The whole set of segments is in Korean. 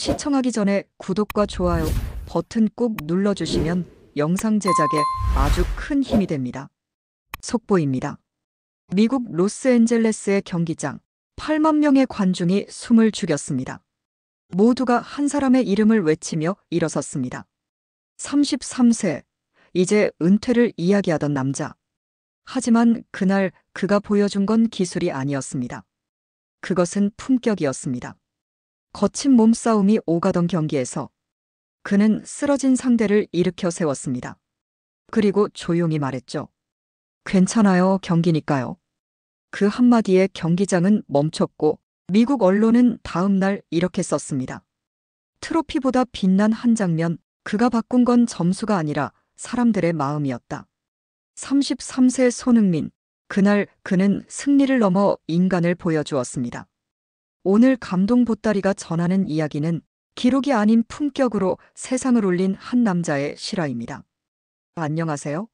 시청하기 전에 구독과 좋아요 버튼 꼭 눌러주시면 영상 제작에 아주 큰 힘이 됩니다. 속보입니다. 미국 로스앤젤레스의 경기장 8만 명의 관중이 숨을 죽였습니다. 모두가 한 사람의 이름을 외치며 일어섰습니다. 33세, 이제 은퇴를 이야기하던 남자. 하지만 그날 그가 보여준 건 기술이 아니었습니다. 그것은 품격이었습니다. 거친 몸싸움이 오가던 경기에서 그는 쓰러진 상대를 일으켜 세웠습니다. 그리고 조용히 말했죠. 괜찮아요, 경기니까요. 그 한마디에 경기장은 멈췄고 미국 언론은 다음 날 이렇게 썼습니다. 트로피보다 빛난 한 장면, 그가 바꾼 건 점수가 아니라 사람들의 마음이었다. 33세 손흥민, 그날 그는 승리를 넘어 인간을 보여주었습니다. 오늘 감동 보따리가 전하는 이야기는 기록이 아닌 품격으로 세상을 울린 한 남자의 실화입니다. 안녕하세요.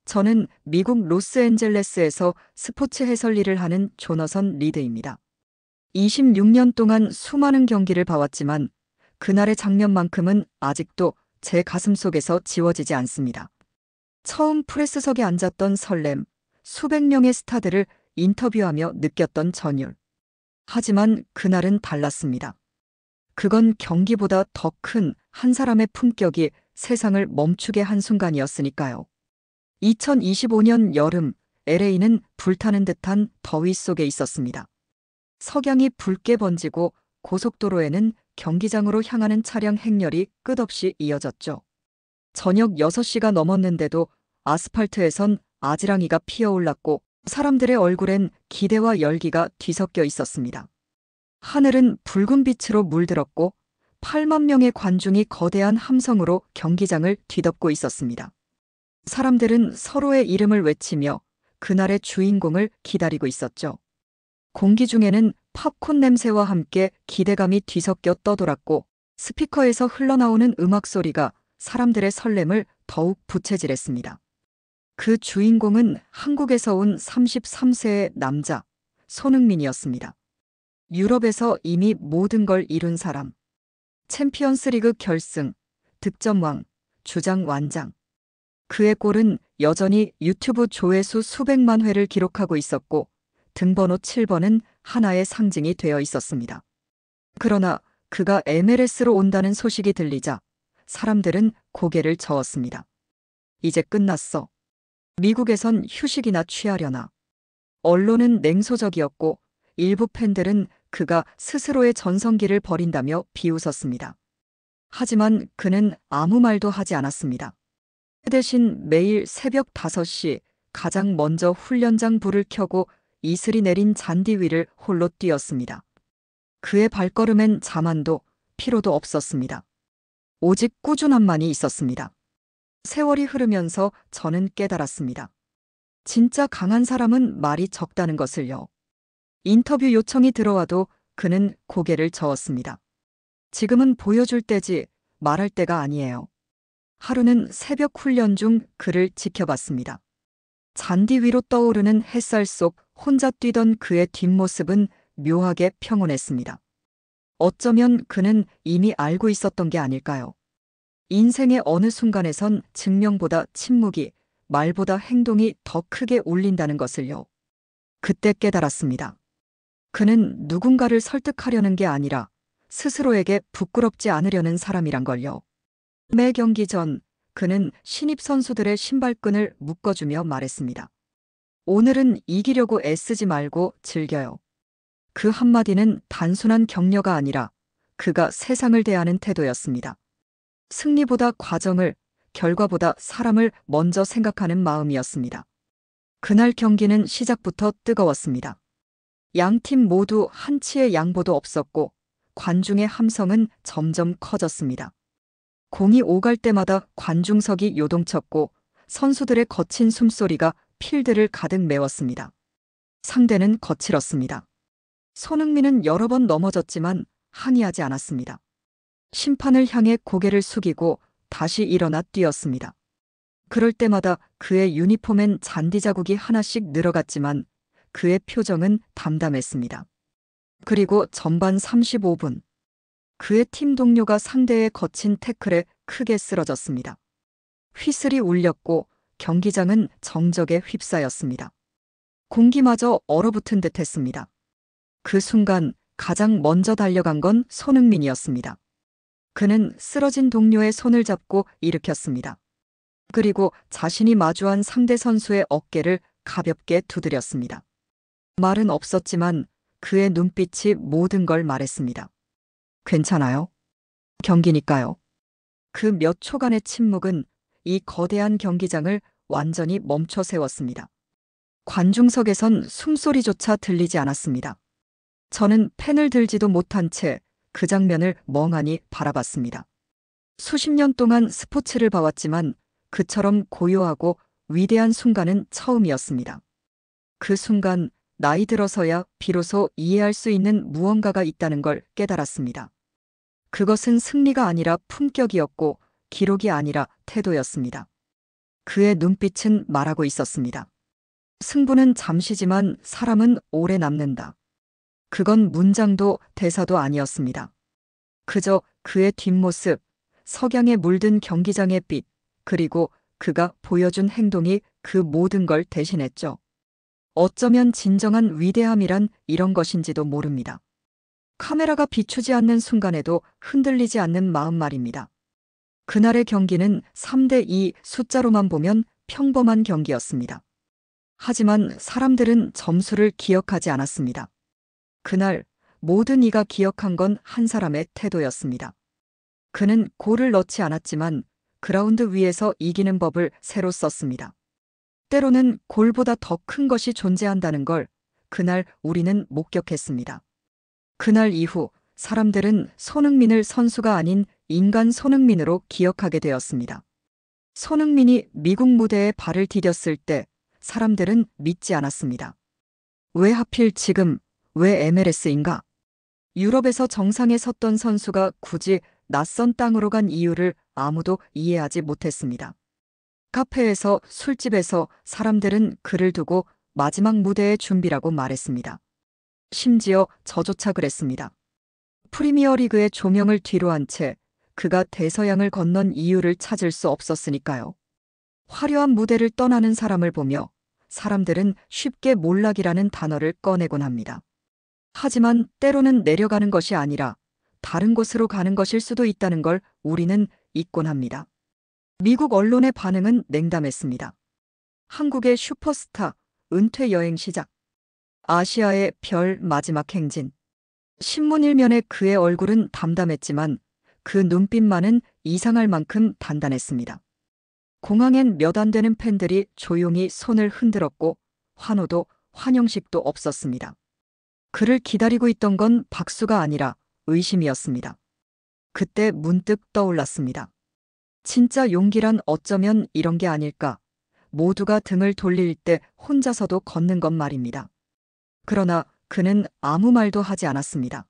저는 미국 로스앤젤레스에서 스포츠 해설 일을 하는 조너선 리드입니다. 26년 동안 수많은 경기를 봐왔지만 그날의 장면만큼은 아직도 제 가슴속에서 지워지지 않습니다. 처음 프레스석에 앉았던 설렘, 수백 명의 스타들을 인터뷰하며 느꼈던 전율. 하지만 그날은 달랐습니다. 그건 경기보다 더 큰 한 사람의 품격이 세상을 멈추게 한 순간이었으니까요. 2025년 여름, LA는 불타는 듯한 더위 속에 있었습니다. 석양이 붉게 번지고 고속도로에는 경기장으로 향하는 차량 행렬이 끝없이 이어졌죠. 저녁 6시가 넘었는데도 아스팔트에선 아지랑이가 피어올랐고 사람들의 얼굴엔 기대와 열기가 뒤섞여 있었습니다. 하늘은 붉은 빛으로 물들었고 8만 명의 관중이 거대한 함성으로 경기장을 뒤덮고 있었습니다. 사람들은 서로의 이름을 외치며 그날의 주인공을 기다리고 있었죠. 공기 중에는 팝콘 냄새와 함께 기대감이 뒤섞여 떠돌았고 스피커에서 흘러나오는 음악 소리가 사람들의 설렘을 더욱 부채질했습니다. 그 주인공은 한국에서 온 33세의 남자, 손흥민이었습니다. 유럽에서 이미 모든 걸 이룬 사람. 챔피언스리그 결승, 득점왕, 주장 완장. 그의 골은 여전히 유튜브 조회수 수백만 회를 기록하고 있었고 등번호 7번은 하나의 상징이 되어 있었습니다. 그러나 그가 MLS로 온다는 소식이 들리자 사람들은 고개를 저었습니다. 이제 끝났어. 미국에선 휴식이나 취하려나. 언론은 냉소적이었고 일부 팬들은 그가 스스로의 전성기를 버린다며 비웃었습니다. 하지만 그는 아무 말도 하지 않았습니다. 그 대신 매일 새벽 5시 가장 먼저 훈련장 불을 켜고 이슬이 내린 잔디 위를 홀로 뛰었습니다. 그의 발걸음엔 자만도 피로도 없었습니다. 오직 꾸준함만이 있었습니다. 세월이 흐르면서 저는 깨달았습니다. 진짜 강한 사람은 말이 적다는 것을요. 인터뷰 요청이 들어와도 그는 고개를 저었습니다. 지금은 보여줄 때지 말할 때가 아니에요. 하루는 새벽 훈련 중 그를 지켜봤습니다. 잔디 위로 떠오르는 햇살 속 혼자 뛰던 그의 뒷모습은 묘하게 평온했습니다. 어쩌면 그는 이미 알고 있었던 게 아닐까요? 인생의 어느 순간에선 증명보다 침묵이, 말보다 행동이 더 크게 울린다는 것을요. 그때 깨달았습니다. 그는 누군가를 설득하려는 게 아니라 스스로에게 부끄럽지 않으려는 사람이란 걸요. 매 경기 전 그는 신입 선수들의 신발끈을 묶어주며 말했습니다. 오늘은 이기려고 애쓰지 말고 즐겨요. 그 한마디는 단순한 격려가 아니라 그가 세상을 대하는 태도였습니다. 승리보다 과정을, 결과보다 사람을 먼저 생각하는 마음이었습니다. 그날 경기는 시작부터 뜨거웠습니다. 양팀 모두 한치의 양보도 없었고 관중의 함성은 점점 커졌습니다. 공이 오갈 때마다 관중석이 요동쳤고 선수들의 거친 숨소리가 필드를 가득 메웠습니다. 상대는 거칠었습니다. 손흥민은 여러 번 넘어졌지만 항의하지 않았습니다. 심판을 향해 고개를 숙이고 다시 일어나 뛰었습니다. 그럴 때마다 그의 유니폼엔 잔디 자국이 하나씩 늘어갔지만 그의 표정은 담담했습니다. 그리고 전반 35분. 그의 팀 동료가 상대의 거친 태클에 크게 쓰러졌습니다. 휘슬이 울렸고 경기장은 정적에 휩싸였습니다. 공기마저 얼어붙은 듯 했습니다. 그 순간 가장 먼저 달려간 건 손흥민이었습니다. 그는 쓰러진 동료의 손을 잡고 일으켰습니다. 그리고 자신이 마주한 상대 선수의 어깨를 가볍게 두드렸습니다. 말은 없었지만 그의 눈빛이 모든 걸 말했습니다. 괜찮아요? 경기니까요. 그 몇 초간의 침묵은 이 거대한 경기장을 완전히 멈춰 세웠습니다. 관중석에선 숨소리조차 들리지 않았습니다. 저는 펜을 들지도 못한 채 그 장면을 멍하니 바라봤습니다. 수십 년 동안 스포츠를 봐왔지만 그처럼 고요하고 위대한 순간은 처음이었습니다. 그 순간 나이 들어서야 비로소 이해할 수 있는 무언가가 있다는 걸 깨달았습니다. 그것은 승리가 아니라 품격이었고 기록이 아니라 태도였습니다. 그의 눈빛은 말하고 있었습니다. 승부는 잠시지만 사람은 오래 남는다. 그건 문장도 대사도 아니었습니다. 그저 그의 뒷모습, 석양에 물든 경기장의 빛, 그리고 그가 보여준 행동이 그 모든 걸 대신했죠. 어쩌면 진정한 위대함이란 이런 것인지도 모릅니다. 카메라가 비추지 않는 순간에도 흔들리지 않는 마음 말입니다. 그날의 경기는 3대2 숫자로만 보면 평범한 경기였습니다. 하지만 사람들은 점수를 기억하지 않았습니다. 그날 모든 이가 기억한 건 한 사람의 태도였습니다. 그는 골을 넣지 않았지만 그라운드 위에서 이기는 법을 새로 썼습니다. 때로는 골보다 더 큰 것이 존재한다는 걸 그날 우리는 목격했습니다. 그날 이후 사람들은 손흥민을 선수가 아닌 인간 손흥민으로 기억하게 되었습니다. 손흥민이 미국 무대에 발을 디뎠을 때 사람들은 믿지 않았습니다. 왜 하필 지금, 왜 MLS인가? 유럽에서 정상에 섰던 선수가 굳이 낯선 땅으로 간 이유를 아무도 이해하지 못했습니다. 카페에서, 술집에서 사람들은 그를 두고 마지막 무대의 준비라고 말했습니다. 심지어 저조차 그랬습니다. 프리미어리그의 조명을 뒤로 한 채 그가 대서양을 건넌 이유를 찾을 수 없었으니까요. 화려한 무대를 떠나는 사람을 보며 사람들은 쉽게 몰락이라는 단어를 꺼내곤 합니다. 하지만 때로는 내려가는 것이 아니라 다른 곳으로 가는 것일 수도 있다는 걸 우리는 잊곤 합니다. 미국 언론의 반응은 냉담했습니다. 한국의 슈퍼스타, 은퇴 여행 시작. 아시아의 별 마지막 행진. 신문 일면에 그의 얼굴은 담담했지만 그 눈빛만은 이상할 만큼 단단했습니다. 공항엔 몇 안 되는 팬들이 조용히 손을 흔들었고 환호도 환영식도 없었습니다. 그를 기다리고 있던 건 박수가 아니라 의심이었습니다. 그때 문득 떠올랐습니다. 진짜 용기란 어쩌면 이런 게 아닐까. 모두가 등을 돌릴 때 혼자서도 걷는 것 말입니다. 그러나 그는 아무 말도 하지 않았습니다.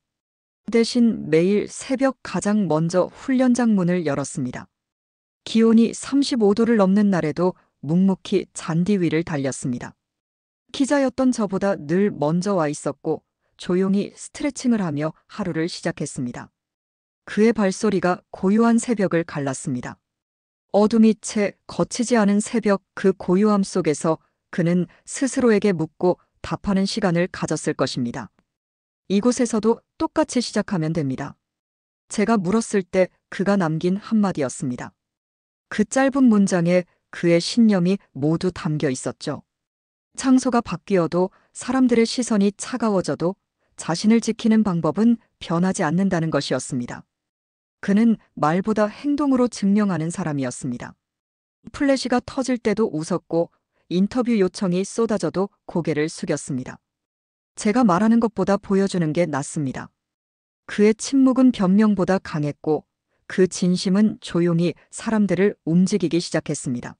대신 매일 새벽 가장 먼저 훈련장 문을 열었습니다. 기온이 35도를 넘는 날에도 묵묵히 잔디 위를 달렸습니다. 기자였던 저보다 늘 먼저 와 있었고 조용히 스트레칭을 하며 하루를 시작했습니다. 그의 발소리가 고요한 새벽을 갈랐습니다. 어둠이 채 거치지 않은 새벽 그 고요함 속에서 그는 스스로에게 묻고 답하는 시간을 가졌을 것입니다. 이곳에서도 똑같이 시작하면 됩니다. 제가 물었을 때 그가 남긴 한마디였습니다. 그 짧은 문장에 그의 신념이 모두 담겨 있었죠. 장소가 바뀌어도 사람들의 시선이 차가워져도 자신을 지키는 방법은 변하지 않는다는 것이었습니다. 그는 말보다 행동으로 증명하는 사람이었습니다. 플래시가 터질 때도 웃었고 인터뷰 요청이 쏟아져도 고개를 숙였습니다. 제가 말하는 것보다 보여주는 게 낫습니다. 그의 침묵은 변명보다 강했고 그 진심은 조용히 사람들을 움직이기 시작했습니다.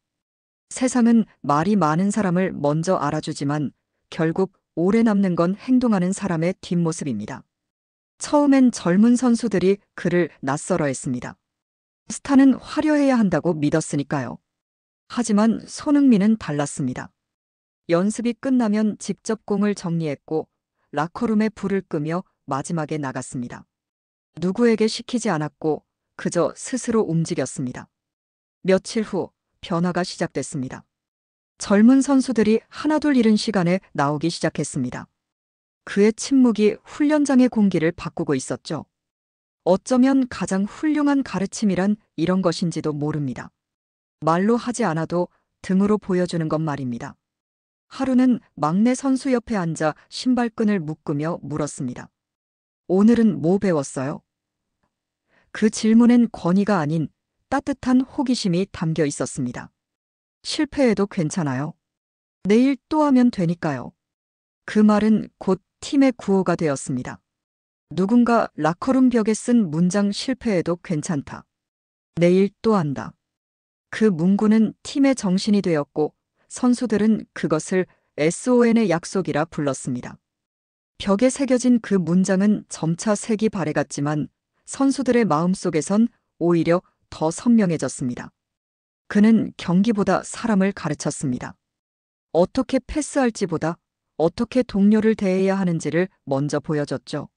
세상은 말이 많은 사람을 먼저 알아주지만 결국 오래 남는 건 행동하는 사람의 뒷모습입니다. 처음엔 젊은 선수들이 그를 낯설어했습니다. 스타는 화려해야 한다고 믿었으니까요. 하지만 손흥민은 달랐습니다. 연습이 끝나면 직접 공을 정리했고 라커룸에 불을 끄며 마지막에 나갔습니다. 누구에게 시키지 않았고 그저 스스로 움직였습니다. 며칠 후 변화가 시작됐습니다. 젊은 선수들이 하나둘 이른 시간에 나오기 시작했습니다. 그의 침묵이 훈련장의 공기를 바꾸고 있었죠. 어쩌면 가장 훌륭한 가르침이란 이런 것인지도 모릅니다. 말로 하지 않아도 등으로 보여주는 것 말입니다. 하루는 막내 선수 옆에 앉아 신발끈을 묶으며 물었습니다. 오늘은 뭐 배웠어요? 그 질문엔 권위가 아닌 따뜻한 호기심이 담겨 있었습니다. 실패해도 괜찮아요. 내일 또 하면 되니까요. 그 말은 곧 팀의 구호가 되었습니다. 누군가 라커룸 벽에 쓴 문장 실패해도 괜찮다. 내일 또 한다. 그 문구는 팀의 정신이 되었고 선수들은 그것을 SON의 약속이라 불렀습니다. 벽에 새겨진 그 문장은 점차 색이 바래갔지만 선수들의 마음속에선 오히려 더 선명해졌습니다. 그는 경기보다 사람을 가르쳤습니다. 어떻게 패스할지보다 어떻게 동료를 대해야 하는지를 먼저 보여줬죠.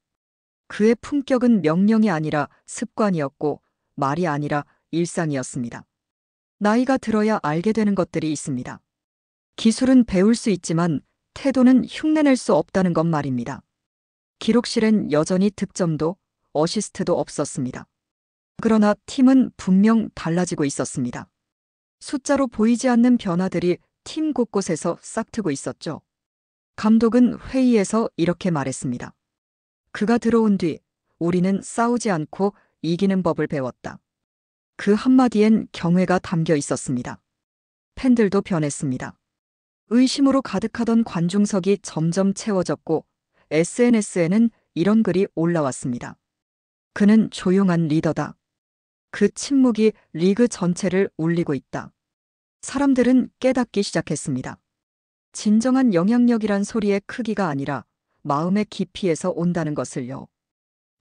그의 품격은 명령이 아니라 습관이었고 말이 아니라 일상이었습니다. 나이가 들어야 알게 되는 것들이 있습니다. 기술은 배울 수 있지만 태도는 흉내낼 수 없다는 것 말입니다. 기록실엔 여전히 득점도 어시스트도 없었습니다. 그러나 팀은 분명 달라지고 있었습니다. 숫자로 보이지 않는 변화들이 팀 곳곳에서 싹트고 있었죠. 감독은 회의에서 이렇게 말했습니다. 그가 들어온 뒤 우리는 싸우지 않고 이기는 법을 배웠다. 그 한마디엔 경외가 담겨 있었습니다. 팬들도 변했습니다. 의심으로 가득하던 관중석이 점점 채워졌고 SNS에는 이런 글이 올라왔습니다. 그는 조용한 리더다. 그 침묵이 리그 전체를 울리고 있다. 사람들은 깨닫기 시작했습니다. 진정한 영향력이란 소리의 크기가 아니라 마음의 깊이에서 온다는 것을요.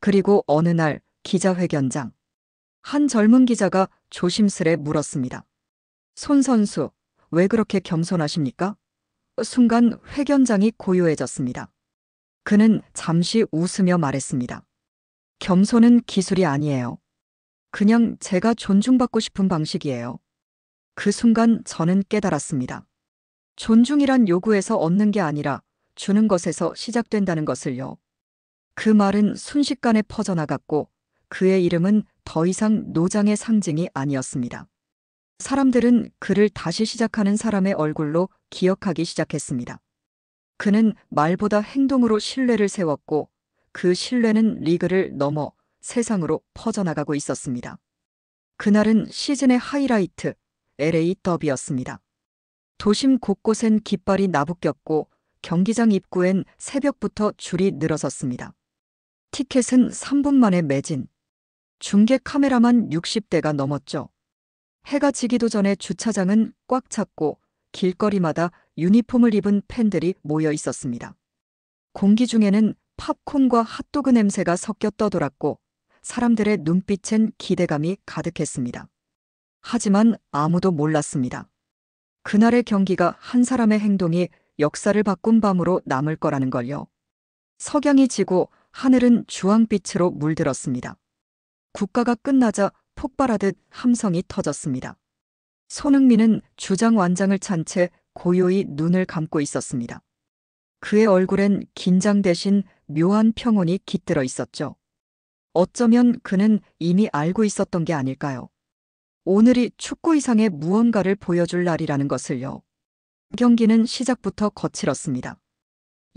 그리고 어느 날 기자회견장. 한 젊은 기자가 조심스레 물었습니다. 손 선수, 왜 그렇게 겸손하십니까? 순간 회견장이 고요해졌습니다. 그는 잠시 웃으며 말했습니다. 겸손은 기술이 아니에요. 그냥 제가 존중받고 싶은 방식이에요. 그 순간 저는 깨달았습니다. 존중이란 요구에서 얻는 게 아니라 주는 것에서 시작된다는 것을요. 그 말은 순식간에 퍼져나갔고 그의 이름은 더 이상 노장의 상징이 아니었습니다. 사람들은 그를 다시 시작하는 사람의 얼굴로 기억하기 시작했습니다. 그는 말보다 행동으로 신뢰를 세웠고 그 신뢰는 리그를 넘어 세상으로 퍼져나가고 있었습니다. 그날은 시즌의 하이라이트, LA 더비였습니다. 도심 곳곳엔 깃발이 나부꼈고 경기장 입구엔 새벽부터 줄이 늘어섰습니다. 티켓은 3분 만에 매진. 중계 카메라만 60대가 넘었죠. 해가 지기도 전에 주차장은 꽉 찼고 길거리마다 유니폼을 입은 팬들이 모여 있었습니다. 공기 중에는 팝콘과 핫도그 냄새가 섞여 떠돌았고 사람들의 눈빛엔 기대감이 가득했습니다. 하지만 아무도 몰랐습니다. 그날의 경기가 한 사람의 행동이 역사를 바꾼 밤으로 남을 거라는 걸요. 석양이 지고 하늘은 주황빛으로 물들었습니다. 국가가 끝나자 폭발하듯 함성이 터졌습니다. 손흥민은 주장 완장을 찬 채 고요히 눈을 감고 있었습니다. 그의 얼굴엔 긴장 대신 묘한 평온이 깃들어 있었죠. 어쩌면 그는 이미 알고 있었던 게 아닐까요? 오늘이 축구 이상의 무언가를 보여줄 날이라는 것을요. 경기는 시작부터 거칠었습니다.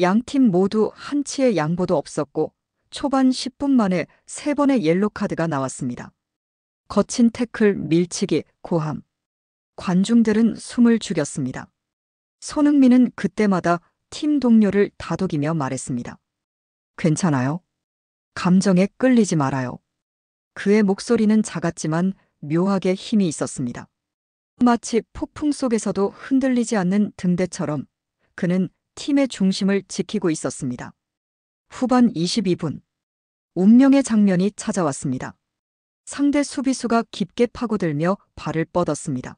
양팀 모두 한치의 양보도 없었고 초반 10분 만에 3번의 옐로 카드가 나왔습니다. 거친 태클, 밀치기, 고함. 관중들은 숨을 죽였습니다. 손흥민은 그때마다 팀 동료를 다독이며 말했습니다. 괜찮아요. 감정에 끌리지 말아요. 그의 목소리는 작았지만 묘하게 힘이 있었습니다. 마치 폭풍 속에서도 흔들리지 않는 등대처럼 그는 팀의 중심을 지키고 있었습니다. 후반 22분. 운명의 장면이 찾아왔습니다. 상대 수비수가 깊게 파고들며 발을 뻗었습니다.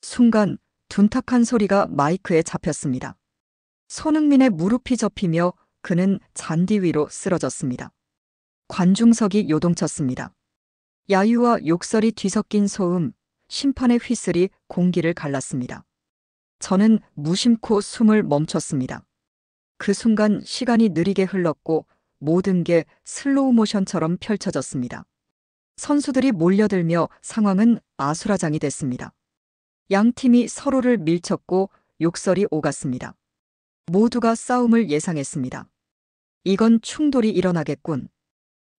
순간 둔탁한 소리가 마이크에 잡혔습니다. 손흥민의 무릎이 접히며 그는 잔디 위로 쓰러졌습니다. 관중석이 요동쳤습니다. 야유와 욕설이 뒤섞인 소음, 심판의 휘슬이 공기를 갈랐습니다. 저는 무심코 숨을 멈췄습니다. 그 순간 시간이 느리게 흘렀고 모든 게 슬로우 모션처럼 펼쳐졌습니다. 선수들이 몰려들며 상황은 아수라장이 됐습니다. 양 팀이 서로를 밀쳤고 욕설이 오갔습니다. 모두가 싸움을 예상했습니다. 이건 충돌이 일어나겠군.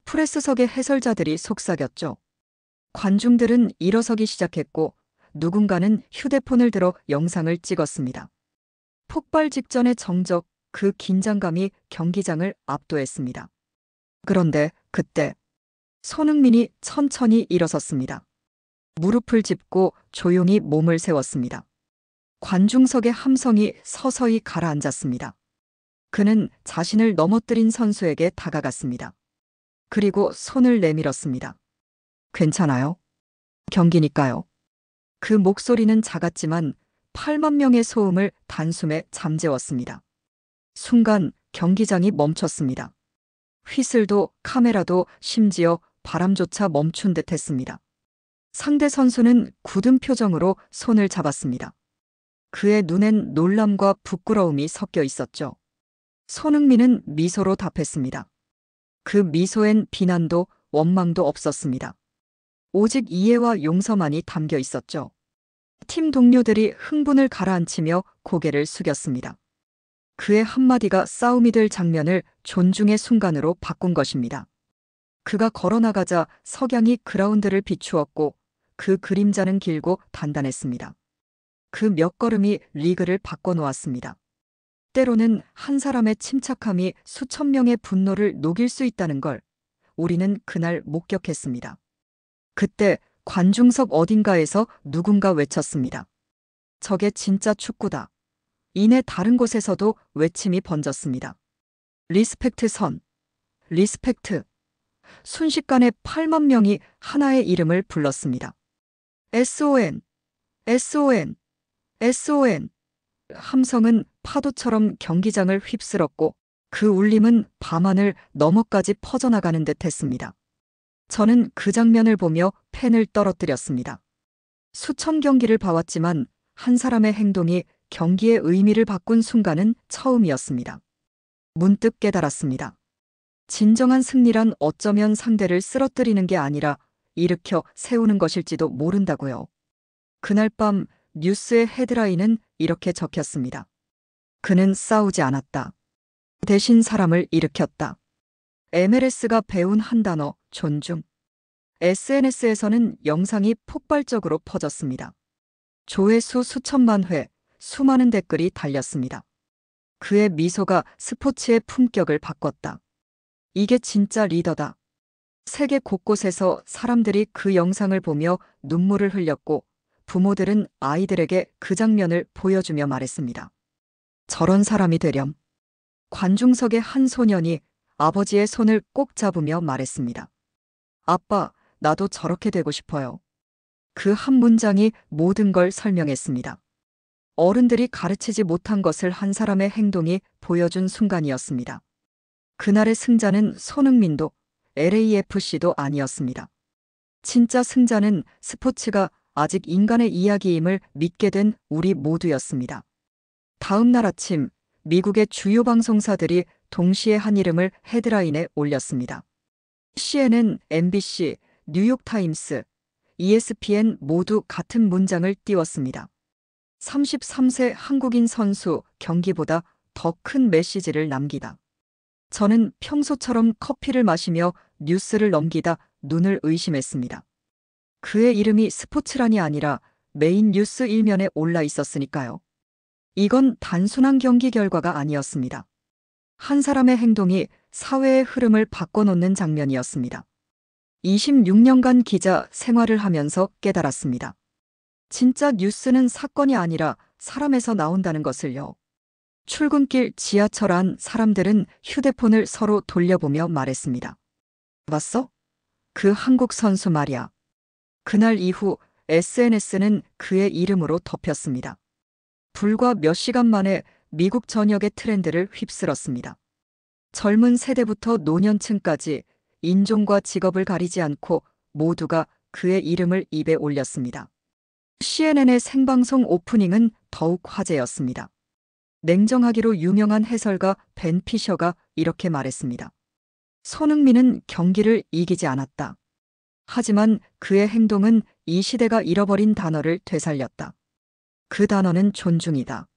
프레스석의 해설자들이 속삭였죠. 관중들은 일어서기 시작했고 누군가는 휴대폰을 들어 영상을 찍었습니다. 폭발 직전의 정적, 그 긴장감이 경기장을 압도했습니다. 그런데 그때 손흥민이 천천히 일어섰습니다. 무릎을 짚고 조용히 몸을 세웠습니다. 관중석의 함성이 서서히 가라앉았습니다. 그는 자신을 넘어뜨린 선수에게 다가갔습니다. 그리고 손을 내밀었습니다. 괜찮아요? 경기니까요. 그 목소리는 작았지만 8만 명의 소음을 단숨에 잠재웠습니다. 순간 경기장이 멈췄습니다. 휘슬도 카메라도 심지어 바람조차 멈춘 듯 했습니다. 상대 선수는 굳은 표정으로 손을 잡았습니다. 그의 눈엔 놀람과 부끄러움이 섞여 있었죠. 손흥민은 미소로 답했습니다. 그 미소엔 비난도 원망도 없었습니다. 오직 이해와 용서만이 담겨 있었죠. 팀 동료들이 흥분을 가라앉히며 고개를 숙였습니다. 그의 한마디가 싸움이 될 장면을 존중의 순간으로 바꾼 것입니다. 그가 걸어나가자 석양이 그라운드를 비추었고 그 그림자는 길고 단단했습니다. 그 몇 걸음이 리그를 바꿔놓았습니다. 때로는 한 사람의 침착함이 수천 명의 분노를 녹일 수 있다는 걸 우리는 그날 목격했습니다. 그때 관중석 어딘가에서 누군가 외쳤습니다. 저게 진짜 축구다. 이내 다른 곳에서도 외침이 번졌습니다. 리스펙트 선, 리스펙트. 순식간에 8만 명이 하나의 이름을 불렀습니다. SON, SON, SON. 함성은 파도처럼 경기장을 휩쓸었고 그 울림은 밤하늘 너머까지 퍼져나가는 듯 했습니다. 저는 그 장면을 보며 펜을 떨어뜨렸습니다. 수천 경기를 봐왔지만 한 사람의 행동이 경기의 의미를 바꾼 순간은 처음이었습니다. 문득 깨달았습니다. 진정한 승리란 어쩌면 상대를 쓰러뜨리는 게 아니라 일으켜 세우는 것일지도 모른다고요. 그날 밤 뉴스의 헤드라인은 이렇게 적혔습니다. 그는 싸우지 않았다. 대신 사람을 일으켰다. MLS가 배운 한 단어, 존중. SNS에서는 영상이 폭발적으로 퍼졌습니다. 조회수 수천만 회, 수많은 댓글이 달렸습니다. 그의 미소가 스포츠의 품격을 바꿨다. 이게 진짜 리더다. 세계 곳곳에서 사람들이 그 영상을 보며 눈물을 흘렸고 부모들은 아이들에게 그 장면을 보여주며 말했습니다. 저런 사람이 되렴. 관중석의 한 소년이 아버지의 손을 꼭 잡으며 말했습니다. 아빠, 나도 저렇게 되고 싶어요. 그 한 문장이 모든 걸 설명했습니다. 어른들이 가르치지 못한 것을 한 사람의 행동이 보여준 순간이었습니다. 그날의 승자는 손흥민도 LAFC도 아니었습니다. 진짜 승자는 스포츠가 아직 인간의 이야기임을 믿게 된 우리 모두였습니다. 다음 날 아침 미국의 주요 방송사들이 동시에 한 이름을 헤드라인에 올렸습니다. CNN, MBC, 뉴욕타임스, ESPN 모두 같은 문장을 띄웠습니다. 33세 한국인 선수 경기보다 더 큰 메시지를 남기다. 저는 평소처럼 커피를 마시며 뉴스를 넘기다 눈을 의심했습니다. 그의 이름이 스포츠란이 아니라 메인 뉴스 일면에 올라 있었으니까요. 이건 단순한 경기 결과가 아니었습니다. 한 사람의 행동이 사회의 흐름을 바꿔놓는 장면이었습니다. 26년간 기자 생활을 하면서 깨달았습니다. 진짜 뉴스는 사건이 아니라 사람에서 나온다는 것을요. 출근길 지하철 안 사람들은 휴대폰을 서로 돌려보며 말했습니다. 봤어? 그 한국 선수 말이야. 그날 이후 SNS는 그의 이름으로 덮였습니다. 불과 몇 시간 만에 미국 전역의 트렌드를 휩쓸었습니다. 젊은 세대부터 노년층까지 인종과 직업을 가리지 않고 모두가 그의 이름을 입에 올렸습니다. CNN의 생방송 오프닝은 더욱 화제였습니다. 냉정하기로 유명한 해설가 벤 피셔가 이렇게 말했습니다. 손흥민은 경기를 이기지 않았다. 하지만 그의 행동은 이 시대가 잃어버린 단어를 되살렸다. 그 단어는 존중이다.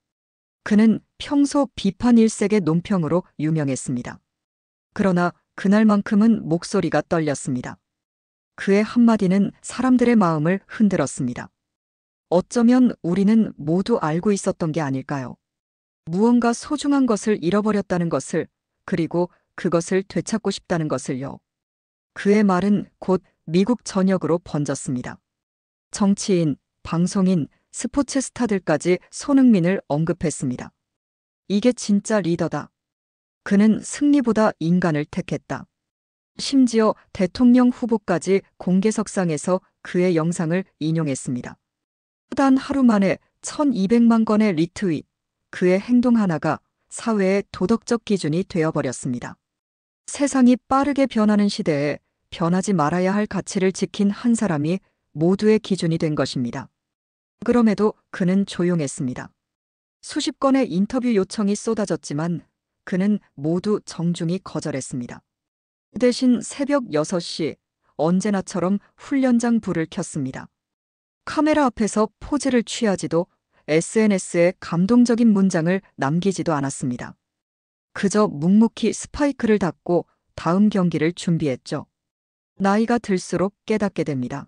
그는 평소 비판 일색의 논평으로 유명했습니다. 그러나 그날만큼은 목소리가 떨렸습니다. 그의 한마디는 사람들의 마음을 흔들었습니다. 어쩌면 우리는 모두 알고 있었던 게 아닐까요? 무언가 소중한 것을 잃어버렸다는 것을, 그리고 그것을 되찾고 싶다는 것을요. 그의 말은 곧 미국 전역으로 번졌습니다. 정치인, 방송인, 스포츠 스타들까지 손흥민을 언급했습니다. 이게 진짜 리더다. 그는 승리보다 인간을 택했다. 심지어 대통령 후보까지 공개석상에서 그의 영상을 인용했습니다. 단 하루 만에 1200만 건의 리트윗, 그의 행동 하나가 사회의 도덕적 기준이 되어버렸습니다. 세상이 빠르게 변하는 시대에 변하지 말아야 할 가치를 지킨 한 사람이 모두의 기준이 된 것입니다. 그럼에도 그는 조용했습니다. 수십 건의 인터뷰 요청이 쏟아졌지만 그는 모두 정중히 거절했습니다. 그 대신 새벽 6시 언제나처럼 훈련장 불을 켰습니다. 카메라 앞에서 포즈를 취하지도 SNS에 감동적인 문장을 남기지도 않았습니다. 그저 묵묵히 스파이크를 닫고 다음 경기를 준비했죠. 나이가 들수록 깨닫게 됩니다.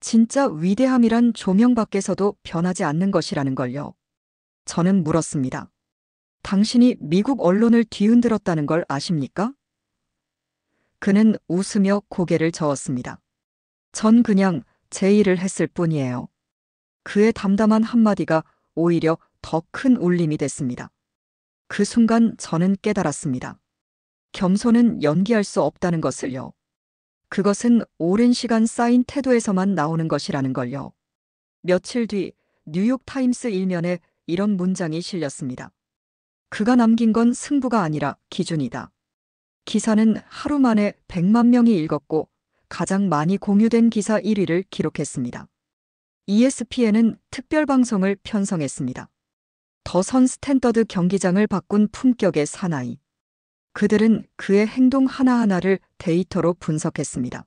진짜 위대함이란 조명 밖에서도 변하지 않는 것이라는 걸요. 저는 물었습니다. 당신이 미국 언론을 뒤흔들었다는 걸 아십니까? 그는 웃으며 고개를 저었습니다. 전 그냥 제 일을 했을 뿐이에요. 그의 담담한 한마디가 오히려 더 큰 울림이 됐습니다. 그 순간 저는 깨달았습니다. 겸손은 연기할 수 없다는 것을요. 그것은 오랜 시간 쌓인 태도에서만 나오는 것이라는 걸요. 며칠 뒤 뉴욕타임스 일면에 이런 문장이 실렸습니다. 그가 남긴 건 승부가 아니라 기준이다. 기사는 하루 만에 100만 명이 읽었고 가장 많이 공유된 기사 1위를 기록했습니다. ESPN은 특별방송을 편성했습니다. 더선 스탠더드 경기장을 바꾼 품격의 사나이. 그들은 그의 행동 하나하나를 데이터로 분석했습니다.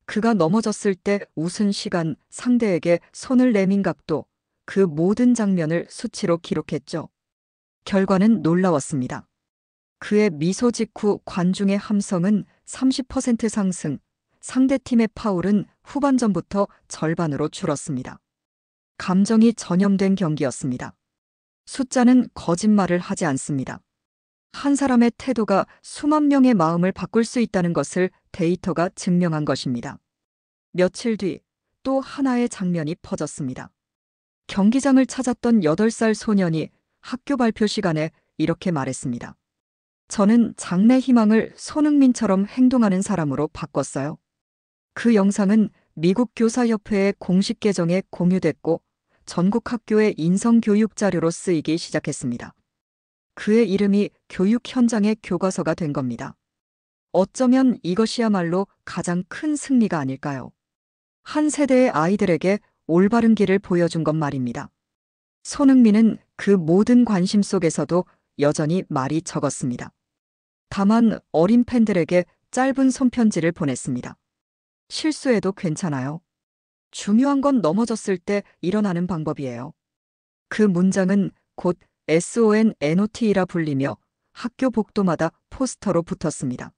그가 넘어졌을 때 웃은 시간, 상대에게 손을 내민 각도, 그 모든 장면을 수치로 기록했죠. 결과는 놀라웠습니다. 그의 미소 직후 관중의 함성은 30% 상승, 상대팀의 파울은 후반전부터 절반으로 줄었습니다. 감정이 전염된 경기였습니다. 숫자는 거짓말을 하지 않습니다. 한 사람의 태도가 수만 명의 마음을 바꿀 수 있다는 것을 데이터가 증명한 것입니다. 며칠 뒤 또 하나의 장면이 퍼졌습니다. 경기장을 찾았던 8살 소년이 학교 발표 시간에 이렇게 말했습니다. 저는 장래 희망을 손흥민처럼 행동하는 사람으로 바꿨어요. 그 영상은 미국 교사협회의 공식 계정에 공유됐고 전국 학교의 인성교육 자료로 쓰이기 시작했습니다. 그의 이름이 교육 현장의 교과서가 된 겁니다. 어쩌면 이것이야말로 가장 큰 승리가 아닐까요? 한 세대의 아이들에게 올바른 길을 보여준 것 말입니다. 손흥민은 그 모든 관심 속에서도 여전히 말이 적었습니다. 다만 어린 팬들에게 짧은 손편지를 보냈습니다. 실수해도 괜찮아요. 중요한 건 넘어졌을 때 일어나는 방법이에요. 그 문장은 곧 SONNOT이라 불리며 학교 복도마다 포스터로 붙었습니다.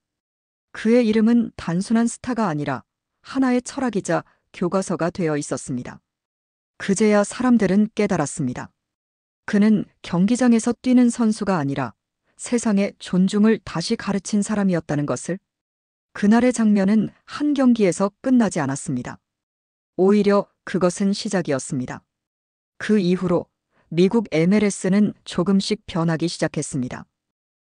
그의 이름은 단순한 스타가 아니라 하나의 철학이자 교과서가 되어 있었습니다. 그제야 사람들은 깨달았습니다. 그는 경기장에서 뛰는 선수가 아니라 세상에 존중을 다시 가르친 사람이었다는 것을. 그날의 장면은 한 경기에서 끝나지 않았습니다. 오히려 그것은 시작이었습니다. 그 이후로 미국 MLS는 조금씩 변하기 시작했습니다.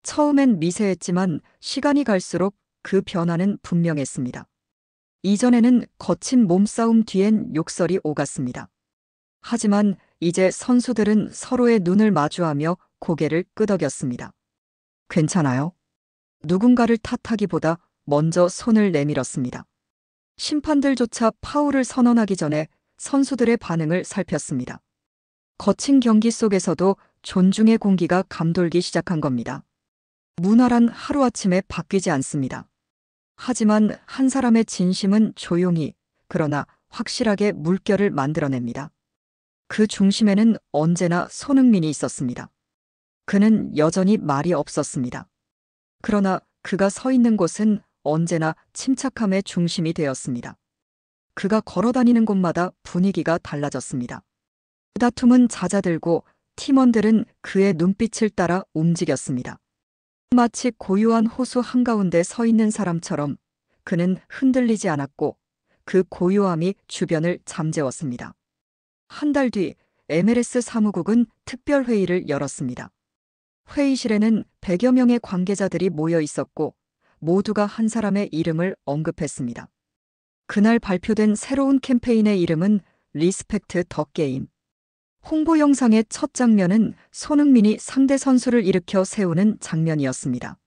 처음엔 미세했지만 시간이 갈수록 그 변화는 분명했습니다. 이전에는 거친 몸싸움 뒤엔 욕설이 오갔습니다. 하지만 이제 선수들은 서로의 눈을 마주하며 고개를 끄덕였습니다. 괜찮아요? 누군가를 탓하기보다 먼저 손을 내밀었습니다. 심판들조차 파울을 선언하기 전에 선수들의 반응을 살폈습니다. 거친 경기 속에서도 존중의 공기가 감돌기 시작한 겁니다. 문화란 하루아침에 바뀌지 않습니다. 하지만 한 사람의 진심은 조용히, 그러나 확실하게 물결을 만들어냅니다. 그 중심에는 언제나 손흥민이 있었습니다. 그는 여전히 말이 없었습니다. 그러나 그가 서 있는 곳은 언제나 침착함의 중심이 되었습니다. 그가 걸어다니는 곳마다 분위기가 달라졌습니다. 다툼은 잦아들고 팀원들은 그의 눈빛을 따라 움직였습니다. 마치 고요한 호수 한가운데 서 있는 사람처럼 그는 흔들리지 않았고 그 고요함이 주변을 잠재웠습니다. 한 달 뒤 MLS 사무국은 특별회의를 열었습니다. 회의실에는 100여 명의 관계자들이 모여 있었고 모두가 한 사람의 이름을 언급했습니다. 그날 발표된 새로운 캠페인의 이름은 리스펙트 더 게임. 홍보 영상의 첫 장면은 손흥민이 상대 선수를 일으켜 세우는 장면이었습니다.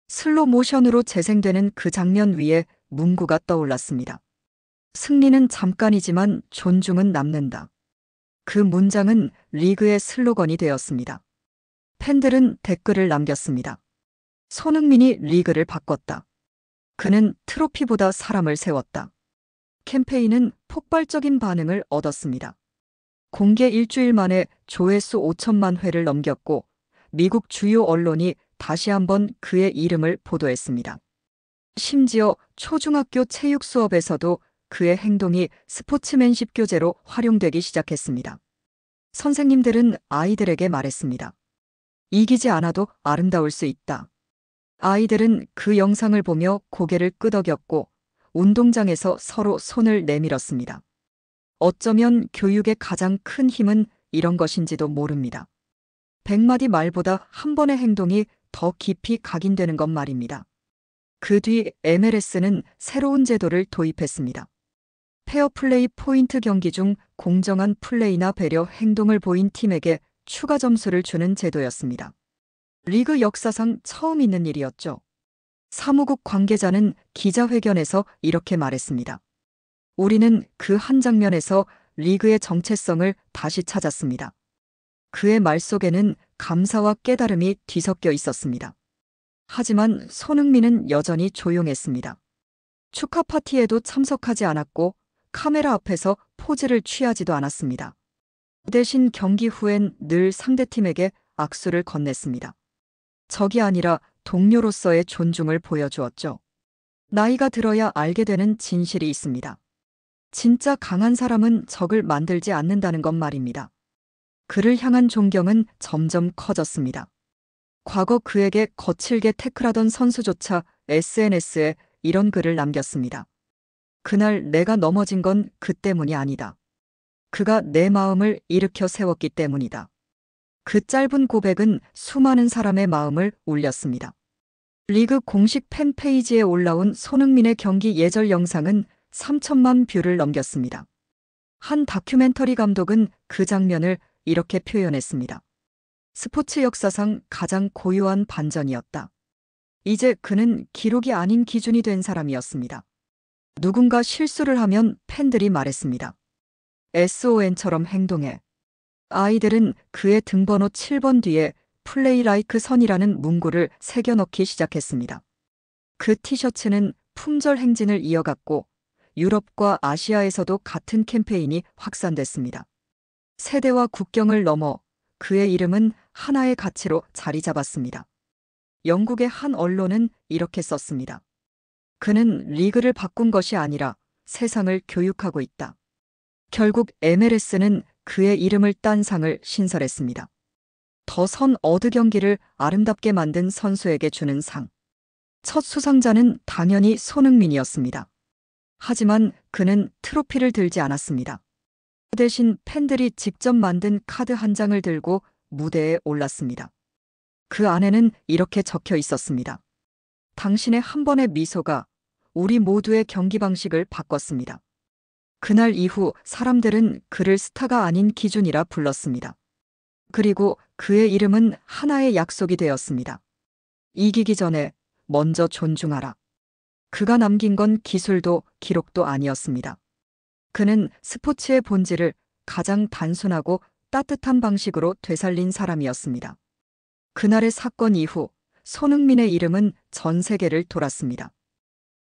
슬로 모션으로 재생되는 그 장면 위에 문구가 떠올랐습니다. 승리는 잠깐이지만 존중은 남는다. 그 문장은 리그의 슬로건이 되었습니다. 팬들은 댓글을 남겼습니다. 손흥민이 리그를 바꿨다. 그는 트로피보다 사람을 세웠다. 캠페인은 폭발적인 반응을 얻었습니다. 공개 일주일 만에 조회수 5천만 회를 넘겼고 미국 주요 언론이 다시 한번 그의 이름을 보도했습니다. 심지어 초중학교 체육 수업에서도 그의 행동이 스포츠맨십 교재로 활용되기 시작했습니다. 선생님들은 아이들에게 말했습니다. 이기지 않아도 아름다울 수 있다. 아이들은 그 영상을 보며 고개를 끄덕였고 운동장에서 서로 손을 내밀었습니다. 어쩌면 교육의 가장 큰 힘은 이런 것인지도 모릅니다. 100마디 말보다 한 번의 행동이 더 깊이 각인되는 것 말입니다. 그 뒤 MLS는 새로운 제도를 도입했습니다. 페어플레이 포인트 경기 중 공정한 플레이나 배려 행동을 보인 팀에게 추가 점수를 주는 제도였습니다. 리그 역사상 처음 있는 일이었죠. 사무국 관계자는 기자회견에서 이렇게 말했습니다. 우리는 그 한 장면에서 리그의 정체성을 다시 찾았습니다. 그의 말 속에는 감사와 깨달음이 뒤섞여 있었습니다. 하지만 손흥민은 여전히 조용했습니다. 축하 파티에도 참석하지 않았고 카메라 앞에서 포즈를 취하지도 않았습니다. 대신 경기 후엔 늘 상대팀에게 악수를 건넸습니다. 적이 아니라 동료로서의 존중을 보여주었죠. 나이가 들어야 알게 되는 진실이 있습니다. 진짜 강한 사람은 적을 만들지 않는다는 것 말입니다. 그를 향한 존경은 점점 커졌습니다. 과거 그에게 거칠게 태클하던 선수조차 SNS에 이런 글을 남겼습니다. 그날 내가 넘어진 건 그 때문이 아니다. 그가 내 마음을 일으켜 세웠기 때문이다. 그 짧은 고백은 수많은 사람의 마음을 울렸습니다. 리그 공식 팬페이지에 올라온 손흥민의 경기 예절 영상은 3천만 뷰를 넘겼습니다. 한 다큐멘터리 감독은 그 장면을 이렇게 표현했습니다. 스포츠 역사상 가장 고요한 반전이었다. 이제 그는 기록이 아닌 기준이 된 사람이었습니다. 누군가 실수를 하면 팬들이 말했습니다. SON처럼 행동해. 아이들은 그의 등번호 7번 뒤에 플레이 라이크 선이라는 문구를 새겨넣기 시작했습니다. 그 티셔츠는 품절 행진을 이어갔고 유럽과 아시아에서도 같은 캠페인이 확산됐습니다. 세대와 국경을 넘어 그의 이름은 하나의 가치로 자리 잡았습니다. 영국의 한 언론은 이렇게 썼습니다. 그는 리그를 바꾼 것이 아니라 세상을 교육하고 있다. 결국 MLS는 그의 이름을 딴 상을 신설했습니다. 더 선 어드 경기를 아름답게 만든 선수에게 주는 상. 첫 수상자는 당연히 손흥민이었습니다. 하지만 그는 트로피를 들지 않았습니다. 대신 팬들이 직접 만든 카드 한 장을 들고 무대에 올랐습니다. 그 안에는 이렇게 적혀 있었습니다. 당신의 한 번의 미소가 우리 모두의 경기 방식을 바꿨습니다. 그날 이후 사람들은 그를 스타가 아닌 기준이라 불렀습니다. 그리고 그의 이름은 하나의 약속이 되었습니다. 이기기 전에 먼저 존중하라. 그가 남긴 건 기술도 기록도 아니었습니다. 그는 스포츠의 본질을 가장 단순하고 따뜻한 방식으로 되살린 사람이었습니다. 그날의 사건 이후 손흥민의 이름은 전 세계를 돌았습니다.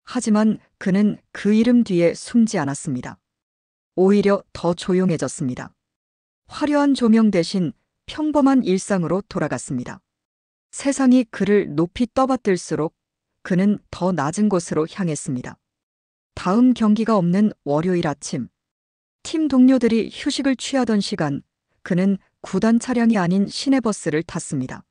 하지만 그는 그 이름 뒤에 숨지 않았습니다. 오히려 더 조용해졌습니다. 화려한 조명 대신 평범한 일상으로 돌아갔습니다. 세상이 그를 높이 떠받들수록 그는 더 낮은 곳으로 향했습니다. 다음 경기가 없는 월요일 아침, 팀 동료들이 휴식을 취하던 시간, 그는 구단 차량이 아닌 시내버스를 탔습니다.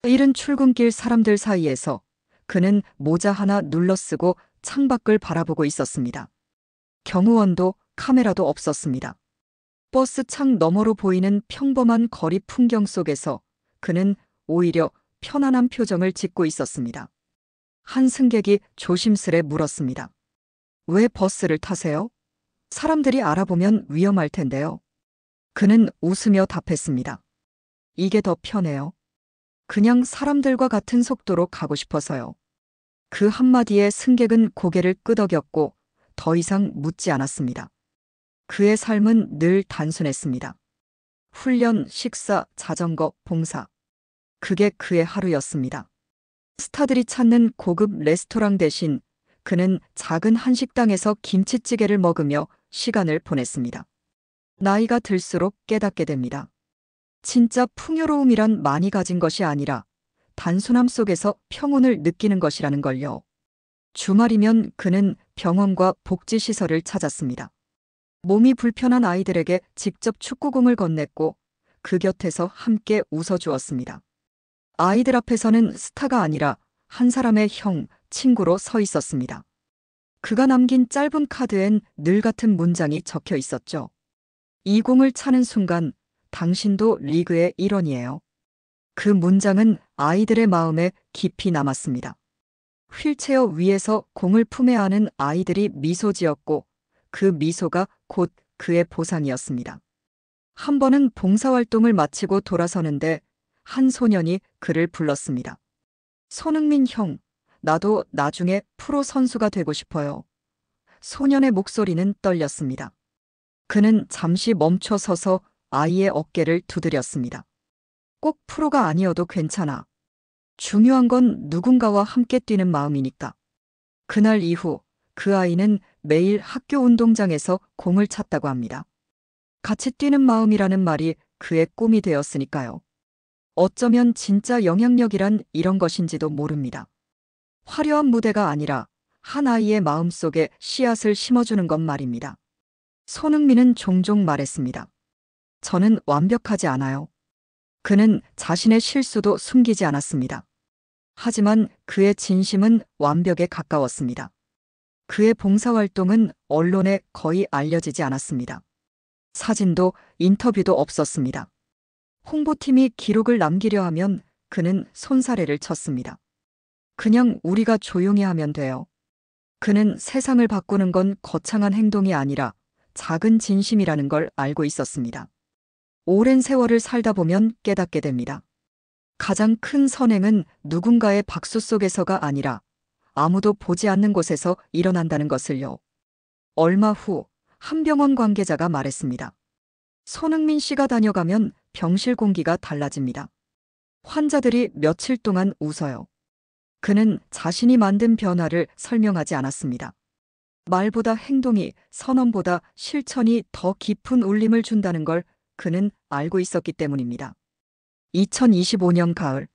이른 출근길 사람들 사이에서 그는 모자 하나 눌러쓰고 창밖을 바라보고 있었습니다. 경호원도 카메라도 없었습니다. 버스 창 너머로 보이는 평범한 거리 풍경 속에서 그는 오히려 편안한 표정을 짓고 있었습니다. 한 승객이 조심스레 물었습니다. 왜 버스를 타세요? 사람들이 알아보면 위험할 텐데요. 그는 웃으며 답했습니다. 이게 더 편해요. 그냥 사람들과 같은 속도로 가고 싶어서요. 그 한마디에 승객은 고개를 끄덕였고 더 이상 묻지 않았습니다. 그의 삶은 늘 단순했습니다. 훈련, 식사, 자전거, 봉사. 그게 그의 하루였습니다. 스타들이 찾는 고급 레스토랑 대신 그는 작은 한식당에서 김치찌개를 먹으며 시간을 보냈습니다. 나이가 들수록 깨닫게 됩니다. 진짜 풍요로움이란 많이 가진 것이 아니라 단순함 속에서 평온을 느끼는 것이라는 걸요. 주말이면 그는 병원과 복지시설을 찾았습니다. 몸이 불편한 아이들에게 직접 축구공을 건넸고 그 곁에서 함께 웃어주었습니다. 아이들 앞에서는 스타가 아니라 한 사람의 형, 친구로 서 있었습니다. 그가 남긴 짧은 카드엔 늘 같은 문장이 적혀 있었죠. 이 공을 차는 순간 당신도 리그의 일원이에요. 그 문장은 아이들의 마음에 깊이 남았습니다. 휠체어 위에서 공을 품에 안은 아이들이 미소 지었고 그 미소가 곧 그의 보상이었습니다. 한 번은 봉사활동을 마치고 돌아서는데 한 소년이 그를 불렀습니다. 손흥민 형, 나도 나중에 프로 선수가 되고 싶어요. 소년의 목소리는 떨렸습니다. 그는 잠시 멈춰 서서 아이의 어깨를 두드렸습니다. 꼭 프로가 아니어도 괜찮아. 중요한 건 누군가와 함께 뛰는 마음이니까. 그날 이후 그 아이는 매일 학교 운동장에서 공을 찼다고 합니다. 같이 뛰는 마음이라는 말이 그의 꿈이 되었으니까요. 어쩌면 진짜 영향력이란 이런 것인지도 모릅니다. 화려한 무대가 아니라 한 아이의 마음속에 씨앗을 심어주는 것 말입니다. 손흥민은 종종 말했습니다. 저는 완벽하지 않아요. 그는 자신의 실수도 숨기지 않았습니다. 하지만 그의 진심은 완벽에 가까웠습니다. 그의 봉사활동은 언론에 거의 알려지지 않았습니다. 사진도 인터뷰도 없었습니다. 홍보팀이 기록을 남기려 하면 그는 손사래를 쳤습니다. 그냥 우리가 조용히 하면 돼요. 그는 세상을 바꾸는 건 거창한 행동이 아니라 작은 진심이라는 걸 알고 있었습니다. 오랜 세월을 살다 보면 깨닫게 됩니다. 가장 큰 선행은 누군가의 박수 속에서가 아니라 아무도 보지 않는 곳에서 일어난다는 것을요. 얼마 후 한 병원 관계자가 말했습니다. 손흥민 씨가 다녀가면 병실 공기가 달라집니다. 환자들이 며칠 동안 웃어요. 그는 자신이 만든 변화를 설명하지 않았습니다. 말보다 행동이, 선언보다 실천이 더 깊은 울림을 준다는 걸 그는 알고 있었기 때문입니다. 2025년 가을,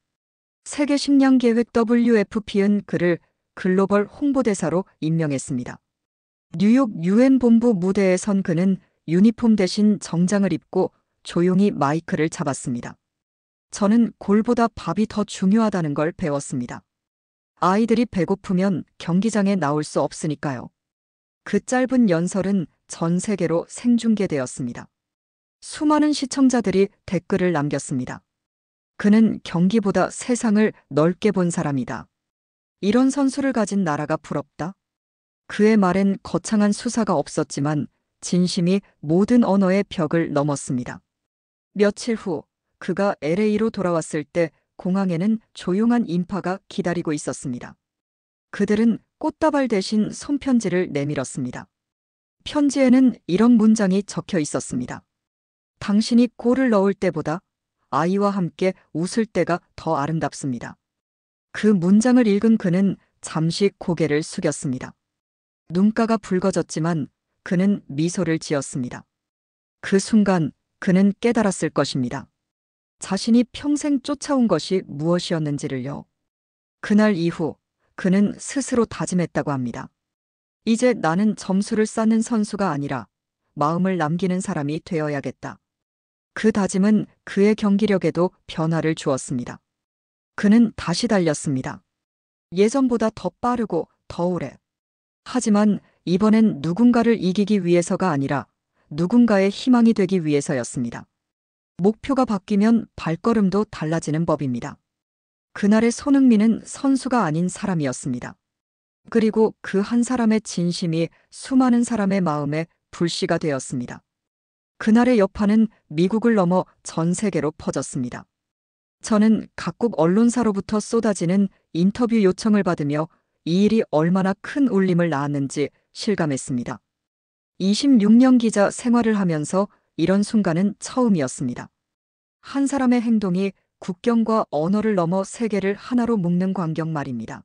세계 식량 계획 WFP는 그를 글로벌 홍보대사로 임명했습니다. 뉴욕 유엔 본부 무대에 선 그는 유니폼 대신 정장을 입고 조용히 마이크를 잡았습니다. 저는 골보다 밥이 더 중요하다는 걸 배웠습니다. 아이들이 배고프면 경기장에 나올 수 없으니까요. 그 짧은 연설은 전 세계로 생중계되었습니다. 수많은 시청자들이 댓글을 남겼습니다. 그는 경기보다 세상을 넓게 본 사람이다. 이런 선수를 가진 나라가 부럽다. 그의 말엔 거창한 수사가 없었지만 진심이 모든 언어의 벽을 넘었습니다. 며칠 후 그가 LA로 돌아왔을 때 공항에는 조용한 인파가 기다리고 있었습니다. 그들은 꽃다발 대신 손편지를 내밀었습니다. 편지에는 이런 문장이 적혀 있었습니다. 당신이 꼴을 넣을 때보다 아이와 함께 웃을 때가 더 아름답습니다. 그 문장을 읽은 그는 잠시 고개를 숙였습니다. 눈가가 붉어졌지만 그는 미소를 지었습니다. 그 순간 그는 깨달았을 것입니다. 자신이 평생 쫓아온 것이 무엇이었는지를요. 그날 이후 그는 스스로 다짐했다고 합니다. 이제 나는 점수를 쌓는 선수가 아니라 마음을 남기는 사람이 되어야겠다. 그 다짐은 그의 경기력에도 변화를 주었습니다. 그는 다시 달렸습니다. 예전보다 더 빠르고 더 오래. 하지만 이번엔 누군가를 이기기 위해서가 아니라 누군가의 희망이 되기 위해서였습니다. 목표가 바뀌면 발걸음도 달라지는 법입니다. 그날의 손흥민은 선수가 아닌 사람이었습니다. 그리고 그 한 사람의 진심이 수많은 사람의 마음에 불씨가 되었습니다. 그날의 여파는 미국을 넘어 전 세계로 퍼졌습니다. 저는 각국 언론사로부터 쏟아지는 인터뷰 요청을 받으며 이 일이 얼마나 큰 울림을 낳았는지 실감했습니다. 26년 기자 생활을 하면서 이런 순간은 처음이었습니다. 한 사람의 행동이 국경과 언어를 넘어 세계를 하나로 묶는 광경 말입니다.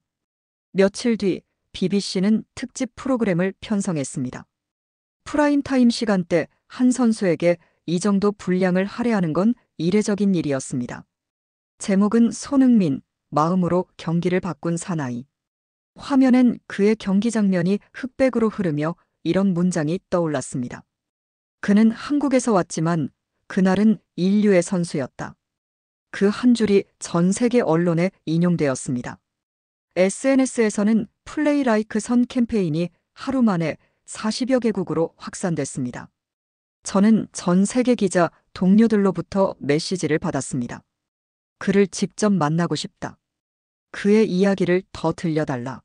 며칠 뒤 BBC는 특집 프로그램을 편성했습니다. 프라임타임 시간대 한 선수에게 이 정도 분량을 할애하는 건 이례적인 일이었습니다. 제목은 손흥민, 마음으로 경기를 바꾼 사나이. 화면엔 그의 경기 장면이 흑백으로 흐르며 이런 문장이 떠올랐습니다. 그는 한국에서 왔지만 그날은 인류의 선수였다. 그 한 줄이 전 세계 언론에 인용되었습니다. SNS에서는 플레이 라이크 선 캠페인이 하루 만에 40여 개국으로 확산됐습니다. 저는 전 세계 기자 동료들로부터 메시지를 받았습니다. 그를 직접 만나고 싶다. 그의 이야기를 더 들려달라.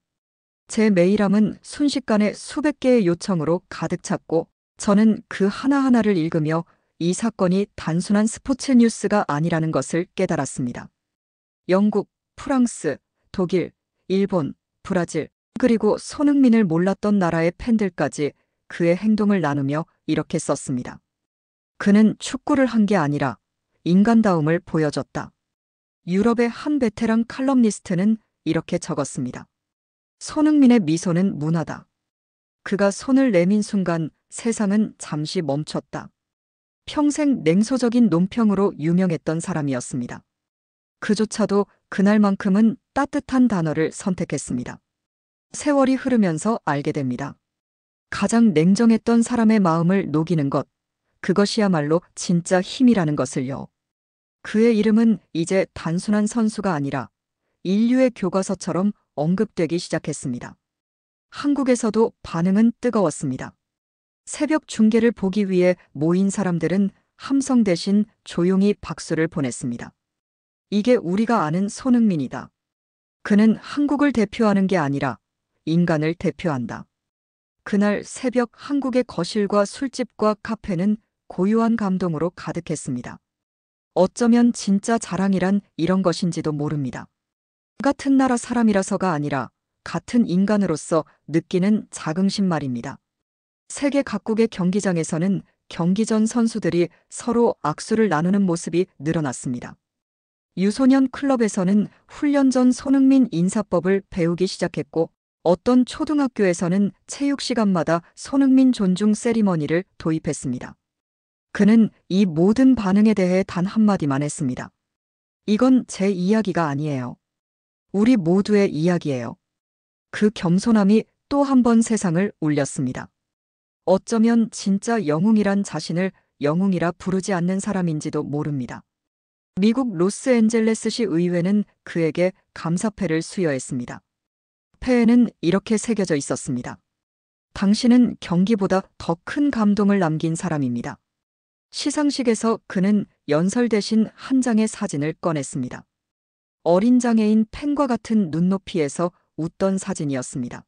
제 메일함은 순식간에 수백 개의 요청으로 가득 찼고 저는 그 하나하나를 읽으며 이 사건이 단순한 스포츠 뉴스가 아니라는 것을 깨달았습니다. 영국, 프랑스, 독일, 일본, 브라질, 그리고 손흥민을 몰랐던 나라의 팬들까지 그의 행동을 나누며 이렇게 썼습니다. 그는 축구를 한 게 아니라 인간다움을 보여줬다. 유럽의 한 베테랑 칼럼니스트는 이렇게 적었습니다. 손흥민의 미소는 문화다. 그가 손을 내민 순간 세상은 잠시 멈췄다. 평생 냉소적인 논평으로 유명했던 사람이었습니다. 그조차도 그날만큼은 따뜻한 단어를 선택했습니다. 세월이 흐르면서 알게 됩니다. 가장 냉정했던 사람의 마음을 녹이는 것, 그것이야말로 진짜 힘이라는 것을요. 그의 이름은 이제 단순한 선수가 아니라 인류의 교과서처럼 언급되기 시작했습니다. 한국에서도 반응은 뜨거웠습니다. 새벽 중계를 보기 위해 모인 사람들은 함성 대신 조용히 박수를 보냈습니다. 이게 우리가 아는 손흥민이다. 그는 한국을 대표하는 게 아니라 인간을 대표한다. 그날 새벽 한국의 거실과 술집과 카페는 고요한 감동으로 가득했습니다. 어쩌면 진짜 자랑이란 이런 것인지도 모릅니다. 같은 나라 사람이라서가 아니라 같은 인간으로서 느끼는 자긍심 말입니다. 세계 각국의 경기장에서는 경기 전 선수들이 서로 악수를 나누는 모습이 늘어났습니다. 유소년 클럽에서는 훈련 전 손흥민 인사법을 배우기 시작했고 어떤 초등학교에서는 체육 시간마다 손흥민 존중 세리머니를 도입했습니다. 그는 이 모든 반응에 대해 단 한마디만 했습니다. 이건 제 이야기가 아니에요. 우리 모두의 이야기예요. 그 겸손함이 또 한 번 세상을 울렸습니다. 어쩌면 진짜 영웅이란 자신을 영웅이라 부르지 않는 사람인지도 모릅니다. 미국 로스앤젤레스시 의회는 그에게 감사패를 수여했습니다. 패에는 이렇게 새겨져 있었습니다. 당신은 경기보다 더 큰 감동을 남긴 사람입니다. 시상식에서 그는 연설 대신 한 장의 사진을 꺼냈습니다. 어린 장애인 팬과 같은 눈높이에서 웃던 사진이었습니다.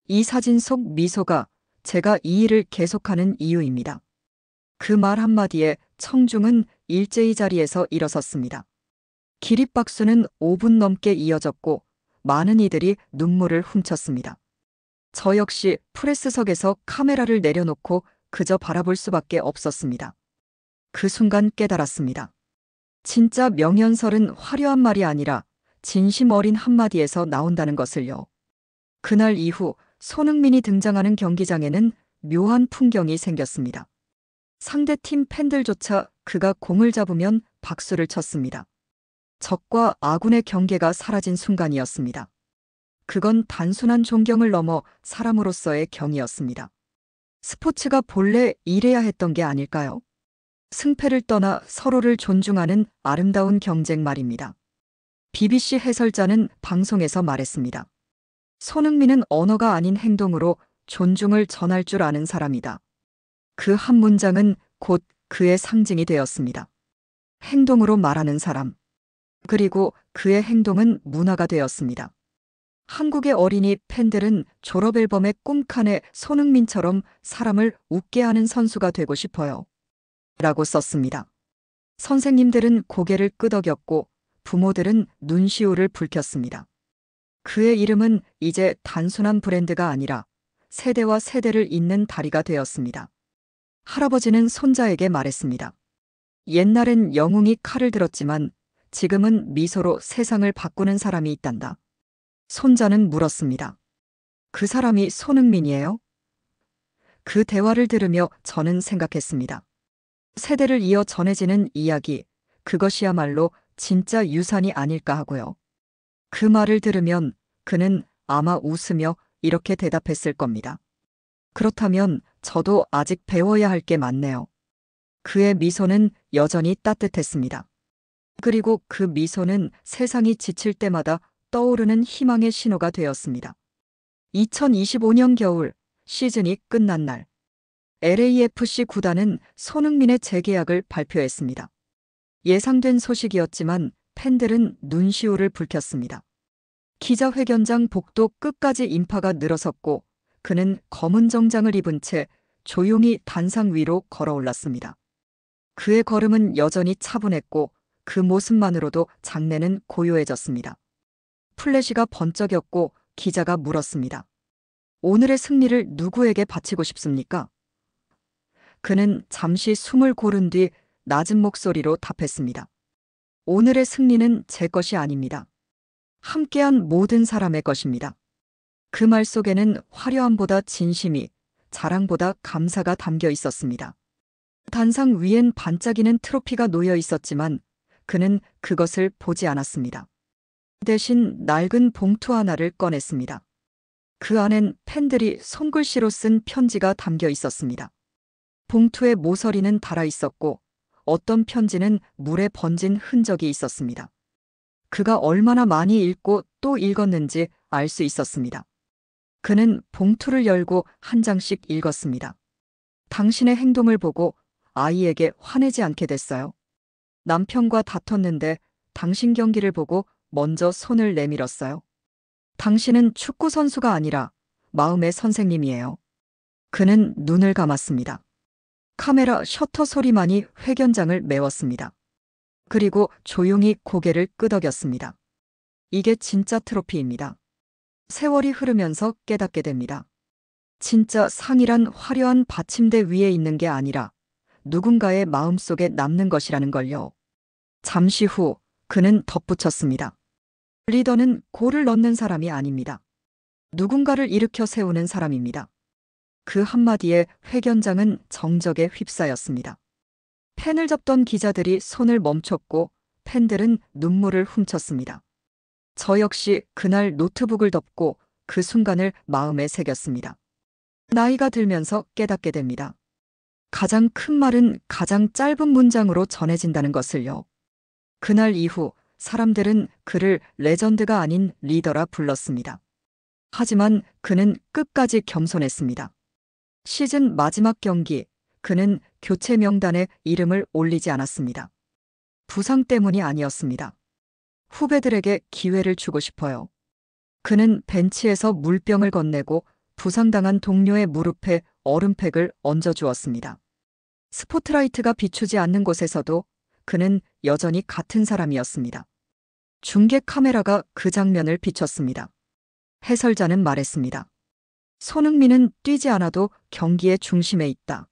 이 사진 속 미소가 제가 이 일을 계속하는 이유입니다. 그 말 한마디에 청중은 일제히 자리에서 일어섰습니다. 기립박수는 5분 넘게 이어졌고 많은 이들이 눈물을 훔쳤습니다. 저 역시 프레스석에서 카메라를 내려놓고 그저 바라볼 수밖에 없었습니다. 그 순간 깨달았습니다. 진짜 명연설은 화려한 말이 아니라 진심 어린 한마디에서 나온다는 것을요. 그날 이후 손흥민이 등장하는 경기장에는 묘한 풍경이 생겼습니다. 상대팀 팬들조차 그가 공을 잡으면 박수를 쳤습니다. 적과 아군의 경계가 사라진 순간이었습니다. 그건 단순한 존경을 넘어 사람으로서의 경이었습니다. 스포츠가 본래 이래야 했던 게 아닐까요? 승패를 떠나 서로를 존중하는 아름다운 경쟁 말입니다. BBC 해설자는 방송에서 말했습니다. 손흥민은 언어가 아닌 행동으로 존중을 전할 줄 아는 사람이다. 그 한 문장은 곧 그의 상징이 되었습니다. 행동으로 말하는 사람. 그리고 그의 행동은 문화가 되었습니다. 한국의 어린이 팬들은 졸업앨범의 꿈칸에 손흥민처럼 사람을 웃게 하는 선수가 되고 싶어요. 라고 썼습니다. 선생님들은 고개를 끄덕였고 부모들은 눈시울을 붉혔습니다. 그의 이름은 이제 단순한 브랜드가 아니라 세대와 세대를 잇는 다리가 되었습니다. 할아버지는 손자에게 말했습니다. 옛날엔 영웅이 칼을 들었지만 지금은 미소로 세상을 바꾸는 사람이 있단다. 손자는 물었습니다. 그 사람이 손흥민이에요? 그 대화를 들으며 저는 생각했습니다. 세대를 이어 전해지는 이야기, 그것이야말로 진짜 유산이 아닐까 하고요. 그 말을 들으면 그는 아마 웃으며 이렇게 대답했을 겁니다. 그렇다면 저도 아직 배워야 할 게 많네요. 그의 미소는 여전히 따뜻했습니다. 그리고 그 미소는 세상이 지칠 때마다 떠오르는 희망의 신호가 되었습니다. 2025년 겨울 시즌이 끝난 날 LAFC 구단은 손흥민의 재계약을 발표했습니다. 예상된 소식이었지만 팬들은 눈시울을 붉혔습니다. 기자회견장 복도 끝까지 인파가 늘어섰고 그는 검은 정장을 입은 채 조용히 단상 위로 걸어올랐습니다. 그의 걸음은 여전히 차분했고 그 모습만으로도 장내는 고요해졌습니다. 플래시가 번쩍였고 기자가 물었습니다. 오늘의 승리를 누구에게 바치고 싶습니까? 그는 잠시 숨을 고른 뒤 낮은 목소리로 답했습니다. 오늘의 승리는 제 것이 아닙니다. 함께한 모든 사람의 것입니다. 그 말 속에는 화려함보다 진심이, 자랑보다 감사가 담겨 있었습니다. 단상 위엔 반짝이는 트로피가 놓여 있었지만 그는 그것을 보지 않았습니다. 대신 낡은 봉투 하나를 꺼냈습니다. 그 안엔 팬들이 손글씨로 쓴 편지가 담겨 있었습니다. 봉투에 모서리는 달아 있었고 어떤 편지는 물에 번진 흔적이 있었습니다. 그가 얼마나 많이 읽고 또 읽었는지 알 수 있었습니다. 그는 봉투를 열고 한 장씩 읽었습니다. 당신의 행동을 보고 아이에게 화내지 않게 됐어요. 남편과 다퉜는데 당신 경기를 보고 먼저 손을 내밀었어요. 당신은 축구 선수가 아니라 마음의 선생님이에요. 그는 눈을 감았습니다. 카메라 셔터 소리만이 회견장을 메웠습니다. 그리고 조용히 고개를 끄덕였습니다. 이게 진짜 트로피입니다. 세월이 흐르면서 깨닫게 됩니다. 진짜 상이란 화려한 받침대 위에 있는 게 아니라 누군가의 마음속에 남는 것이라는 걸요. 잠시 후 그는 덧붙였습니다. 리더는 골을 넣는 사람이 아닙니다. 누군가를 일으켜 세우는 사람입니다. 그 한마디에 회견장은 정적에 휩싸였습니다. 펜을 잡던 기자들이 손을 멈췄고 팬들은 눈물을 훔쳤습니다. 저 역시 그날 노트북을 덮고 그 순간을 마음에 새겼습니다. 나이가 들면서 깨닫게 됩니다. 가장 큰 말은 가장 짧은 문장으로 전해진다는 것을요. 그날 이후 사람들은 그를 레전드가 아닌 리더라 불렀습니다. 하지만 그는 끝까지 겸손했습니다. 시즌 마지막 경기, 그는 교체 명단에 이름을 올리지 않았습니다. 부상 때문이 아니었습니다. 후배들에게 기회를 주고 싶어요. 그는 벤치에서 물병을 건네고 부상당한 동료의 무릎에 얼음팩을 얹어주었습니다. 스포트라이트가 비추지 않는 곳에서도 그는 여전히 같은 사람이었습니다. 중계 카메라가 그 장면을 비췄습니다. 해설자는 말했습니다. 손흥민은 뛰지 않아도 경기의 중심에 있다.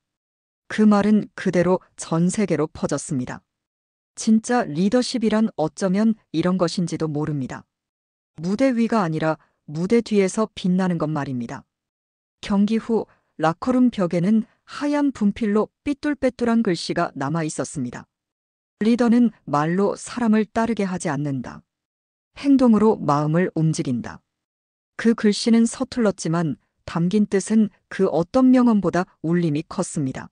그 말은 그대로 전 세계로 퍼졌습니다. 진짜 리더십이란 어쩌면 이런 것인지도 모릅니다. 무대 위가 아니라 무대 뒤에서 빛나는 것 말입니다. 경기 후 라커룸 벽에는 하얀 분필로 삐뚤빼뚤한 글씨가 남아 있었습니다. 리더는 말로 사람을 따르게 하지 않는다. 행동으로 마음을 움직인다. 그 글씨는 서툴렀지만 담긴 뜻은 그 어떤 명언보다 울림이 컸습니다.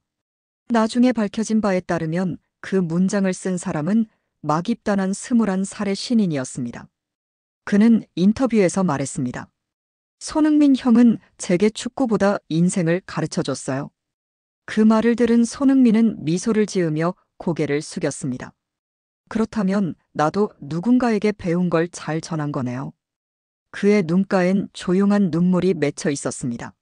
나중에 밝혀진 바에 따르면 그 문장을 쓴 사람은 막입단한 21살의 신인이었습니다. 그는 인터뷰에서 말했습니다. 손흥민 형은 제게 축구보다 인생을 가르쳐줬어요. 그 말을 들은 손흥민은 미소를 지으며 고개를 숙였습니다. 그렇다면 나도 누군가에게 배운 걸 잘 전한 거네요. 그의 눈가엔 조용한 눈물이 맺혀 있었습니다.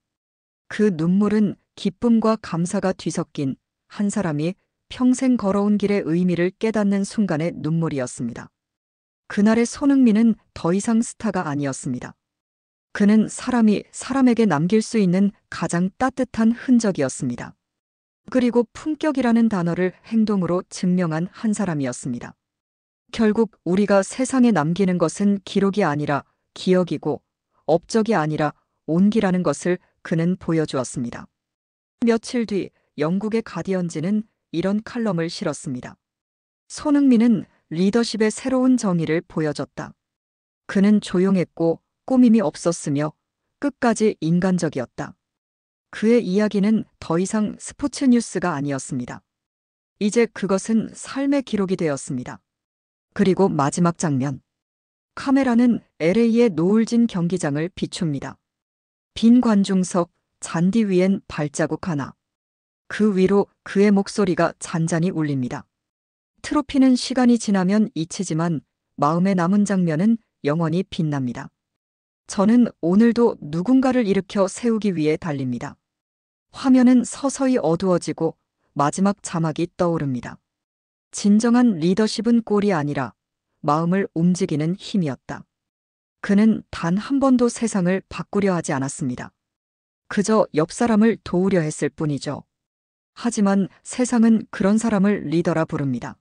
그 눈물은 기쁨과 감사가 뒤섞인 한 사람이 평생 걸어온 길의 의미를 깨닫는 순간의 눈물이었습니다. 그날의 손흥민은 더 이상 스타가 아니었습니다. 그는 사람이 사람에게 남길 수 있는 가장 따뜻한 흔적이었습니다. 그리고 품격이라는 단어를 행동으로 증명한 한 사람이었습니다. 결국 우리가 세상에 남기는 것은 기록이 아니라 기억이고 업적이 아니라 온기라는 것을 그는 보여주었습니다. 며칠 뒤 영국의 가디언지는 이런 칼럼을 실었습니다. 손흥민은 리더십의 새로운 정의를 보여줬다. 그는 조용했고 꾸밈이 없었으며 끝까지 인간적이었다. 그의 이야기는 더 이상 스포츠 뉴스가 아니었습니다. 이제 그것은 삶의 기록이 되었습니다. 그리고 마지막 장면. 카메라는 LA의 노을진 경기장을 비춥니다. 빈 관중석, 잔디 위엔 발자국 하나. 그 위로 그의 목소리가 잔잔히 울립니다. 트로피는 시간이 지나면 잊히지만 마음에 남은 장면은 영원히 빛납니다. 저는 오늘도 누군가를 일으켜 세우기 위해 달립니다. 화면은 서서히 어두워지고 마지막 자막이 떠오릅니다. 진정한 리더십은 꼴이 아니라 마음을 움직이는 힘이었다. 그는 단 한 번도 세상을 바꾸려 하지 않았습니다. 그저 옆 사람을 도우려 했을 뿐이죠. 하지만 세상은 그런 사람을 리더라 부릅니다.